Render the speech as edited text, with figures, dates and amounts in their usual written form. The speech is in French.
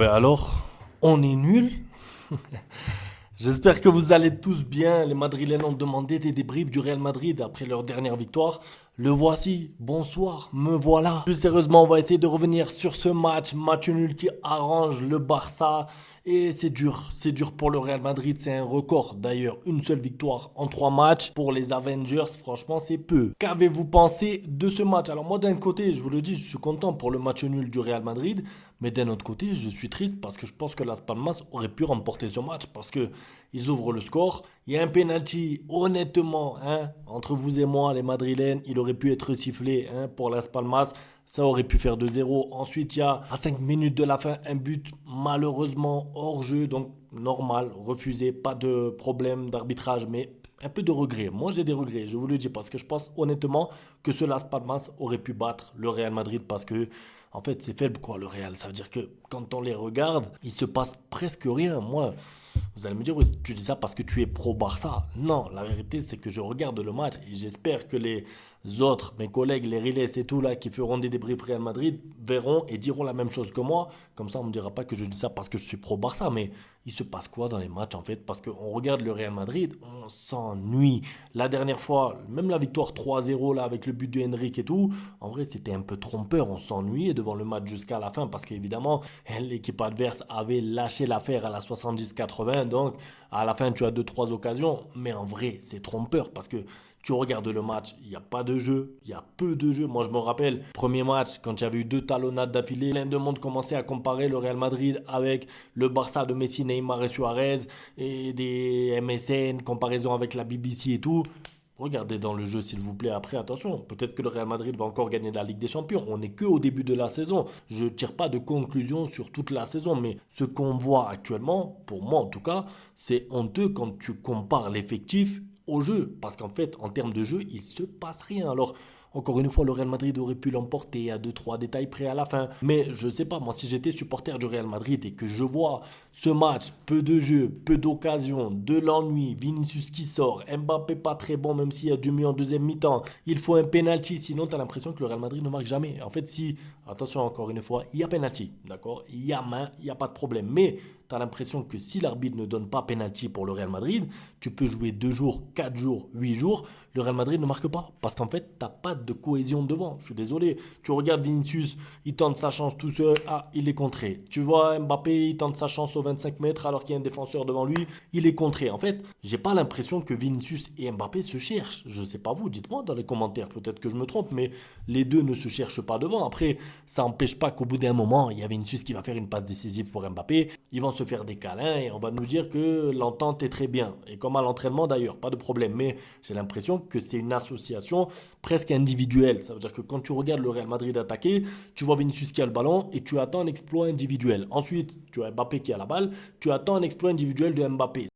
Ben alors, on est nul. J'espère que vous allez tous bien. Les Madrilènes ont demandé des débriefs du Real Madrid après leur dernière victoire. Le voici. Bonsoir, me voilà. Plus sérieusement, on va essayer de revenir sur ce match nul qui arrange le Barça. Et c'est dur pour le Real Madrid, c'est un record. D'ailleurs, une seule victoire en 3 matchs. Pour les Avengers, franchement, c'est peu. Qu'avez-vous pensé de ce match? Alors moi, d'un côté, je vous le dis, je suis content pour le match nul du Real Madrid. Mais d'un autre côté, je suis triste parce que je pense que Las Palmas aurait pu remporter ce match parce que ils ouvrent le score. Il y a un penalty, honnêtement, hein, entre vous et moi, les Madrilènes, il aurait pu être sifflé hein, pour Las Palmas. Ça aurait pu faire 2-0. Ensuite, il y a à 5 minutes de la fin un but malheureusement hors jeu, donc normal, refusé, pas de problème d'arbitrage, mais un peu de regret. Moi, j'ai des regrets, je vous le dis, parce que je pense honnêtement que ce Las Palmas aurait pu battre le Real Madrid parce que en fait, c'est faible quoi, le Real. Ça veut dire que quand on les regarde, il se passe presque rien. Moi, vous allez me dire, oui, tu dis ça parce que tu es pro-Barça. Non, la vérité, c'est que je regarde le match et j'espère que les autres, mes collègues, les relais et tout, là, qui feront des débriefs Real Madrid, verront et diront la même chose que moi. Comme ça, on ne me dira pas que je dis ça parce que je suis pro-Barça. Mais il se passe quoi dans les matchs, en fait? Parce qu'on regarde le Real Madrid, on s'ennuie. La dernière fois, même la victoire 3-0, là, avec le but de Henrik et tout, en vrai, c'était un peu trompeur. On s'ennuyait devant le match jusqu'à la fin parce qu'évidemment, l'équipe adverse avait lâché l'affaire à la 70-80. Donc, à la fin, tu as deux trois occasions. Mais en vrai, c'est trompeur parce que tu regardes le match, il n'y a pas de jeu, il y a peu de jeu. Moi, je me rappelle, premier match, quand il y avait eu deux talonnades d'affilée, plein de monde commençait à comparer le Real Madrid avec le Barça de Messi, Neymar et Suarez et des MSN, comparaison avec la BBC et tout. Regardez dans le jeu, s'il vous plaît. Après, attention, peut-être que le Real Madrid va encore gagner la Ligue des Champions. On n'est que au début de la saison. Je ne tire pas de conclusion sur toute la saison, mais ce qu'on voit actuellement, pour moi en tout cas, c'est honteux quand tu compares l'effectif au jeu. Parce qu'en fait, en termes de jeu, il ne se passe rien. Alors, encore une fois, le Real Madrid aurait pu l'emporter à deux trois détails près à la fin. Mais je sais pas, moi, si j'étais supporter du Real Madrid et que je vois ce match, peu de jeux, peu d'occasions, de l'ennui, Vinicius qui sort, Mbappé pas très bon, même s'il y a du mieux en deuxième mi-temps, il faut un penalty, sinon tu as l'impression que le Real Madrid ne marque jamais. En fait, si, attention encore une fois, il y a penalty, d'accord? Il y a main, il n'y a pas de problème. Mais tu as l'impression que si l'arbitre ne donne pas penalty pour le Real Madrid, tu peux jouer 2 jours, 4 jours, 8 jours, le Real Madrid ne marque pas. Parce qu'en fait, tu n'as pas de cohésion devant. Je suis désolé. Tu regardes Vinicius, il tente sa chance tout seul. Ah, il est contré. Tu vois Mbappé, il tente sa chance au 25 mètres alors qu'il y a un défenseur devant lui. Il est contré. En fait, j'ai pas l'impression que Vinicius et Mbappé se cherchent. Je sais pas vous, dites-moi dans les commentaires. Peut-être que je me trompe, mais les deux ne se cherchent pas devant. Après, ça n'empêche pas qu'au bout d'un moment, il y a Vinicius qui va faire une passe décisive pour Mbappé. Ils vont se faire des câlins et on va nous dire que l'entente est très bien. Et comme à l'entraînement d'ailleurs, pas de problème. Mais j'ai l'impression que c'est une association presque individuelle. Ça veut dire que quand tu regardes le Real Madrid attaquer, tu vois Vinicius qui a le ballon et tu attends un exploit individuel. Ensuite, tu as Mbappé qui a la balle, tu attends un exploit individuel de Mbappé.